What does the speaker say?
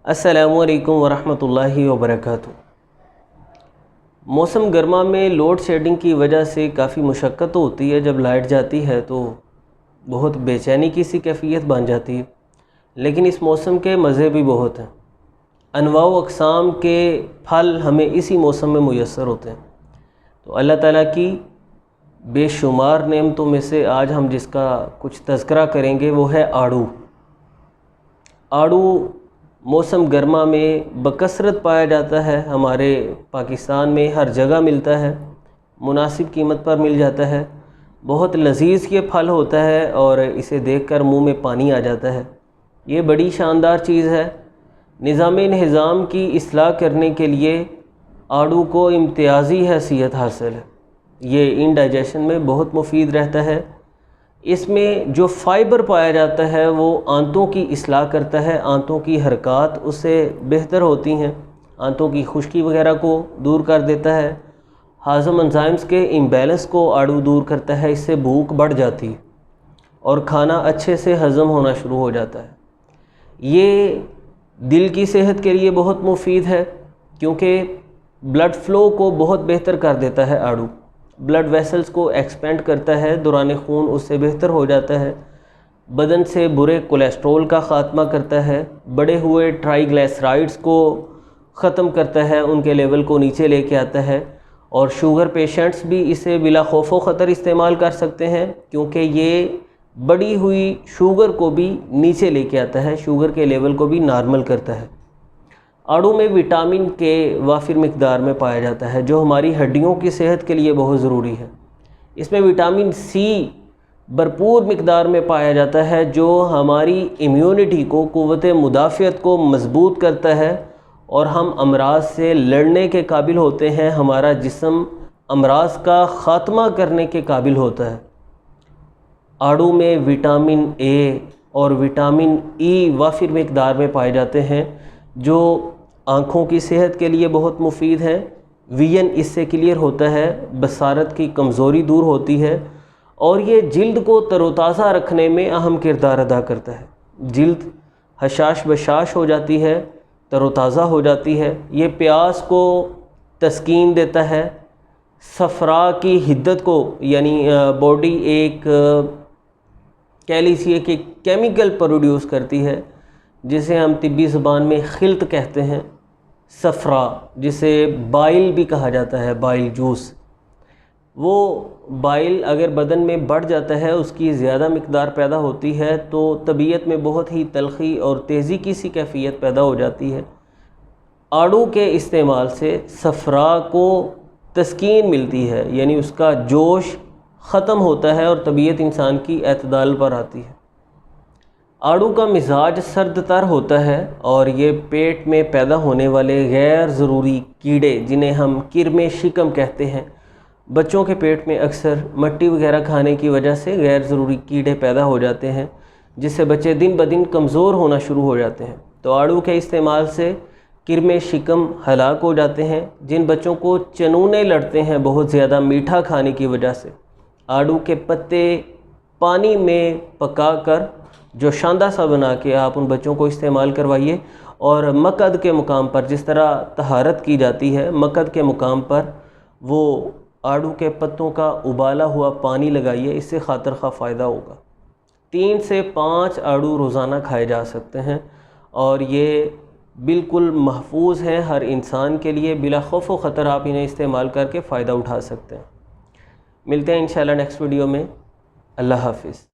السلام علیکم ورحمۃ اللہ وبرکاتہ۔ موسم گرما میں لوڈ شیڈنگ کی وجہ سے کافی مشقت ہوتی ہے۔ جب لائٹ جاتی ہے تو بہت بے چینی کی سی کیفیت بن جاتی ہے، لیکن اس موسم کے مزے بھی بہت ہیں۔ انواع و اقسام کے پھل ہمیں اسی موسم میں میسر ہوتے ہیں۔ تو اللہ تعالیٰ کی بے شمار نعمتوں میں سے آج ہم جس کا کچھ تذکرہ کریں گے وہ ہے آڑو۔ آڑو موسم گرما میں بکثرت پایا جاتا ہے، ہمارے پاکستان میں ہر جگہ ملتا ہے، مناسب قیمت پر مل جاتا ہے۔ بہت لذیذ یہ پھل ہوتا ہے اور اسے دیکھ کر منہ میں پانی آ جاتا ہے۔ یہ بڑی شاندار چیز ہے۔ نظام انہضام کی اصلاح کرنے کے لیے آڑو کو امتیازی حیثیت حاصل ہے۔ یہ انڈائجیشن میں بہت مفید رہتا ہے۔ اس میں جو فائبر پایا جاتا ہے وہ آنتوں کی اصلاح کرتا ہے، آنتوں کی حرکات اس سے بہتر ہوتی ہیں، آنتوں کی خشکی وغیرہ کو دور کر دیتا ہے، ہاضم انزائمز کے امبیلنس کو آڑو دور کرتا ہے، اس سے بھوک بڑھ جاتی ہے اور کھانا اچھے سے ہضم ہونا شروع ہو جاتا ہے۔ یہ دل کی صحت کے لیے بہت مفید ہے کیونکہ بلڈ فلو کو بہت بہتر کر دیتا ہے آڑو، بلڈ ویسلز کو ایکسپینڈ کرتا ہے، دوران خون اس سے بہتر ہو جاتا ہے، بدن سے برے کولیسٹرول کا خاتمہ کرتا ہے، بڑے ہوئے ٹرائی گلیسرائڈز کو ختم کرتا ہے، ان کے لیول کو نیچے لے کے آتا ہے، اور شوگر پیشنٹس بھی اسے بلا خوف و خطر استعمال کر سکتے ہیں کیونکہ یہ بڑی ہوئی شوگر کو بھی نیچے لے کے آتا ہے، شوگر کے لیول کو بھی نارمل کرتا ہے۔ آڑو میں وٹامن کے وافر مقدار میں پایا جاتا ہے جو ہماری ہڈیوں کی صحت کے لیے بہت ضروری ہے۔ اس میں وٹامن سی بھرپور مقدار میں پایا جاتا ہے جو ہماری امیونٹی کو، قوت مدافعت کو مضبوط کرتا ہے اور ہم امراض سے لڑنے کے قابل ہوتے ہیں، ہمارا جسم امراض کا خاتمہ کرنے کے قابل ہوتا ہے۔ آڑو میں وٹامن اے اور وٹامن ای وافر مقدار میں پائے جاتے ہیں جو آنکھوں کی صحت کے لیے بہت مفید ہے۔ ویژن اس سے کلیئر ہوتا ہے، بصارت کی کمزوری دور ہوتی ہے اور یہ جلد کو تر و تازہ رکھنے میں اہم کردار ادا کرتا ہے۔ جلد حشاش بشاش ہو جاتی ہے، تر و تازہ ہو جاتی ہے۔ یہ پیاس کو تسکین دیتا ہے، صفرا کی حدت کو، یعنی باڈی ایک کہہ لیجیے کہ کیمیکل پروڈیوس کرتی ہے جسے ہم طبی زبان میں خلط کہتے ہیں، صفرا، جسے بائل بھی کہا جاتا ہے، بائل جوس۔ وہ بائل اگر بدن میں بڑھ جاتا ہے، اس کی زیادہ مقدار پیدا ہوتی ہے تو طبیعت میں بہت ہی تلخی اور تیزی کی سی کیفیت پیدا ہو جاتی ہے۔ آڑو کے استعمال سے صفرا کو تسکین ملتی ہے، یعنی اس کا جوش ختم ہوتا ہے اور طبیعت انسان کی اعتدال پر آتی ہے۔ آڑو کا مزاج سرد تر ہوتا ہے اور یہ پیٹ میں پیدا ہونے والے غیر ضروری کیڑے جنہیں ہم کرم شکم کہتے ہیں، بچوں کے پیٹ میں اکثر مٹی وغیرہ کھانے کی وجہ سے غیر ضروری کیڑے پیدا ہو جاتے ہیں جس سے بچے دن بدن کمزور ہونا شروع ہو جاتے ہیں۔ تو آڑو کے استعمال سے کرم شکم ہلاک ہو جاتے ہیں۔ جن بچوں کو چنونے لڑتے ہیں بہت زیادہ میٹھا کھانے کی وجہ سے، آڑو کے پتے پانی میں پکا کر جو شاندہ سا بنا کے آپ ان بچوں کو استعمال کروائیے، اور مقد کے مقام پر جس طرح طہارت کی جاتی ہے، مقد کے مقام پر وہ آڑو کے پتوں کا ابالا ہوا پانی لگائیے، اس سے خاطر خواہ فائدہ ہوگا۔ 3 سے 5 آڑو روزانہ کھائے جا سکتے ہیں اور یہ بالکل محفوظ ہیں ہر انسان کے لیے، بلا خوف و خطر آپ انہیں استعمال کر کے فائدہ اٹھا سکتے ہیں۔ ملتے ہیں انشاءاللہ نیکسٹ ویڈیو میں۔ اللہ حافظ۔